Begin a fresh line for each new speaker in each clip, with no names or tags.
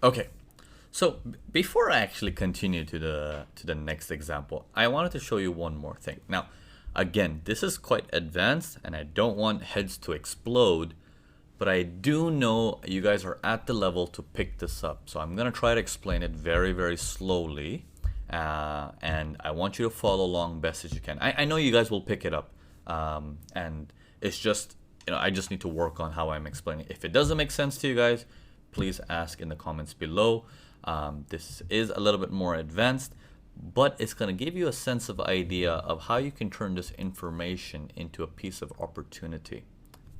Okay, so before I actually continue to the next example, I wanted to show you one more thing. Now, again, this is quite advanced, and I don't want heads to explode, but I do know you guys are at the level to pick this up. So I'm gonna try to explain it very, very slowly, and I want you to follow along best as you can. I know you guys will pick it up, and it's just I just need to work on how I'm explaining. If it doesn't make sense to you guys, please ask in the comments below. This is a little bit more advanced, but it's going to give you a sense of idea of how you can turn this information into a piece of opportunity.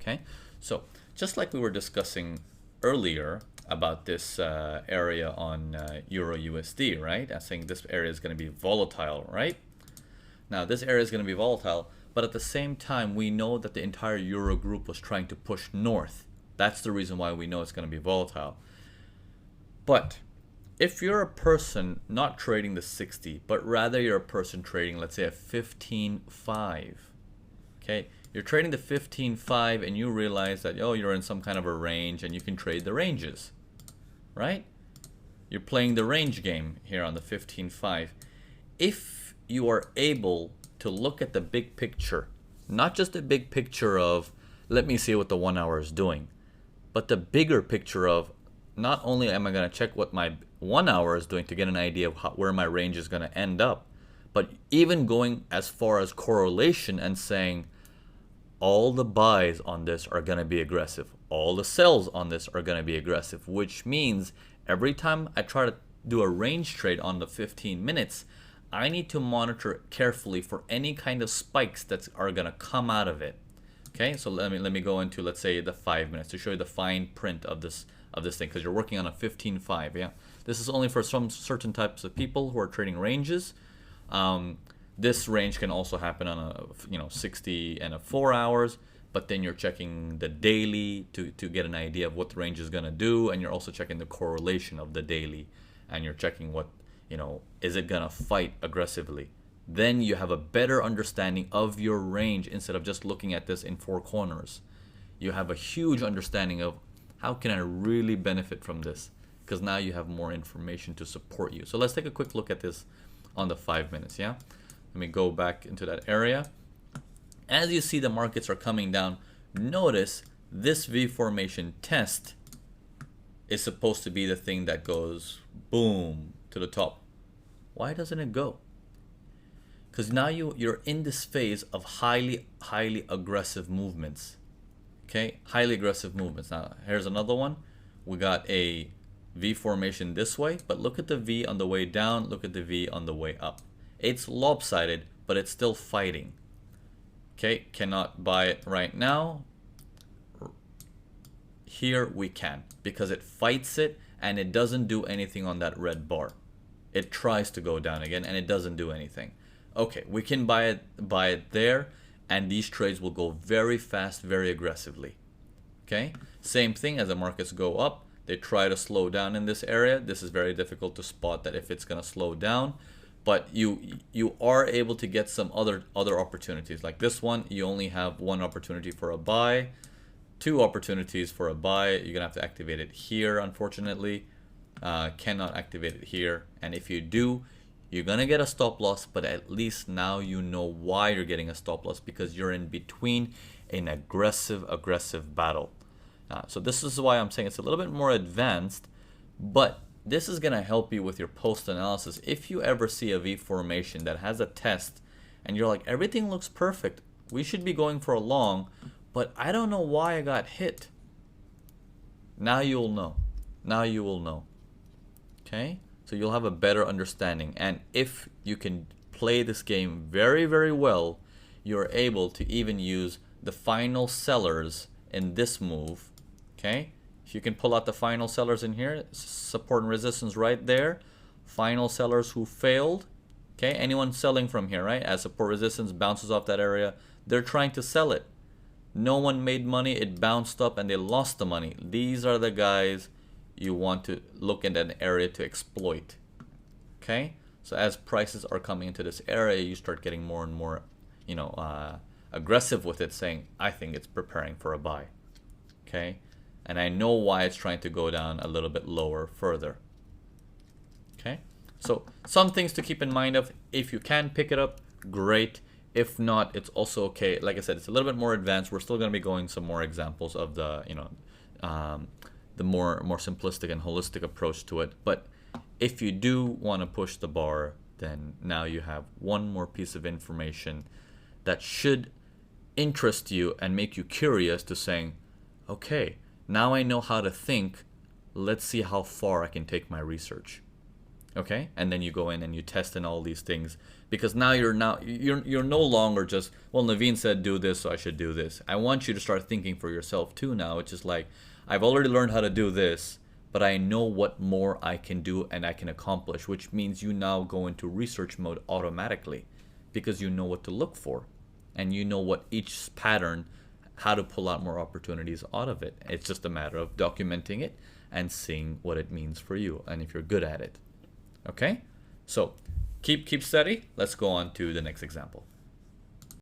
Okay, so just like we were discussing earlier about this area on Euro USD, right? I think this area is going to be volatile, right? Now this area is going to be volatile, but at the same time we know that the entire Euro group was trying to push north. That's the reason why we know it's going to be volatile. But if you're a person not trading the 60, but rather you're a person trading, let's say, a 15.5, okay? You're trading the 15.5 and you realize that, oh, you're in some kind of a range and you can trade the ranges, right? You're playing the range game here on the 15.5. If you are able to look at the big picture, not just the big picture of, let me see what the 1 hour is doing, but the bigger picture of, not only am I going to check what my 1 hour is doing to get an idea of where my range is going to end up, but even going as far as correlation and saying all the buys on this are going to be aggressive, all the sells on this are going to be aggressive, which means every time I try to do a range trade on the 15 minutes, I need to monitor carefully for any kind of spikes that are going to come out of it. Okay, so let me go into, let's say, the 5 minutes to show you the fine print of this thing, because you're working on a 15.5. Yeah, this is only for some certain types of people who are trading ranges. This range can also happen on a 60 and a 4 hours, but then you're checking the daily to get an idea of what the range is going to do, and you're also checking the correlation of the daily, and you're checking what, is it going to fight aggressively. Then you have a better understanding of your range instead of just looking at this in four corners. You have a huge understanding of how can I really benefit from this, because now you have more information to support you. So let's take a quick look at this on the 5 minutes. Yeah, let me go back into that area. As you see the markets are coming down, notice this V formation test is supposed to be the thing that goes boom to the top. Why doesn't it go? Because now you're in this phase of highly aggressive movements. Okay, highly aggressive movements. Now here's another one. We got a V formation this way, but look at the V on the way down, look at the V on the way up. It's lopsided, but it's still fighting. Okay, cannot buy it right now. Here we can, because it fights it and it doesn't do anything on that red bar. It tries to go down again and it doesn't do anything. Okay, we can buy it there, and these trades will go very fast, very aggressively. Okay, same thing as the markets go up, they try to slow down in this area. This is very difficult to spot that if it's going to slow down, but you are able to get some other opportunities. Like this one, you only have one opportunity for a buy, two opportunities for a buy. You're gonna have to activate it here, unfortunately. Cannot activate it here, and if you do, you're gonna get a stop loss, but at least now you know why you're getting a stop loss, because you're in between an aggressive battle. So this is why I'm saying it's a little bit more advanced, but this is gonna help you with your post analysis. If you ever see a V formation that has a test and you're like, everything looks perfect, we should be going for a long, but I don't know why I got hit. Now you'll know. Now you will know. Okay? So you'll have a better understanding, and if you can play this game very, very well, you're able to even use the final sellers in this move. Okay, if you can pull out the final sellers in here, support and resistance right there, final sellers who failed. Okay, anyone selling from here, right, as support resistance bounces off that area, they're trying to sell it. No one made money, it bounced up and they lost the money. These are the guys you want to look at an area to exploit. Okay, so as prices are coming into this area, you start getting more and more aggressive with it, saying I think it's preparing for a buy. Okay, and I know why it's trying to go down a little bit lower further. Okay, so some things to keep in mind of. If you can pick it up, great. If not, it's also okay. Like I said, it's a little bit more advanced. We're still going to be going some more examples of the, the more simplistic and holistic approach to it. But if you do want to push the bar, then now you have one more piece of information that should interest you and make you curious to saying, okay, now I know how to think. Let's see how far I can take my research. Okay, and then you go in and you test in all these things, because now you're no longer just, well, Naveen said do this, so I should do this. I want you to start thinking for yourself too now, which is like, I've already learned how to do this, but I know what more I can do and I can accomplish, which means you now go into research mode automatically, because you know what to look for and you know what each pattern, how to pull out more opportunities out of it. It's just a matter of documenting it and seeing what it means for you and if you're good at it. Okay, so keep steady. Let's go on to the next example.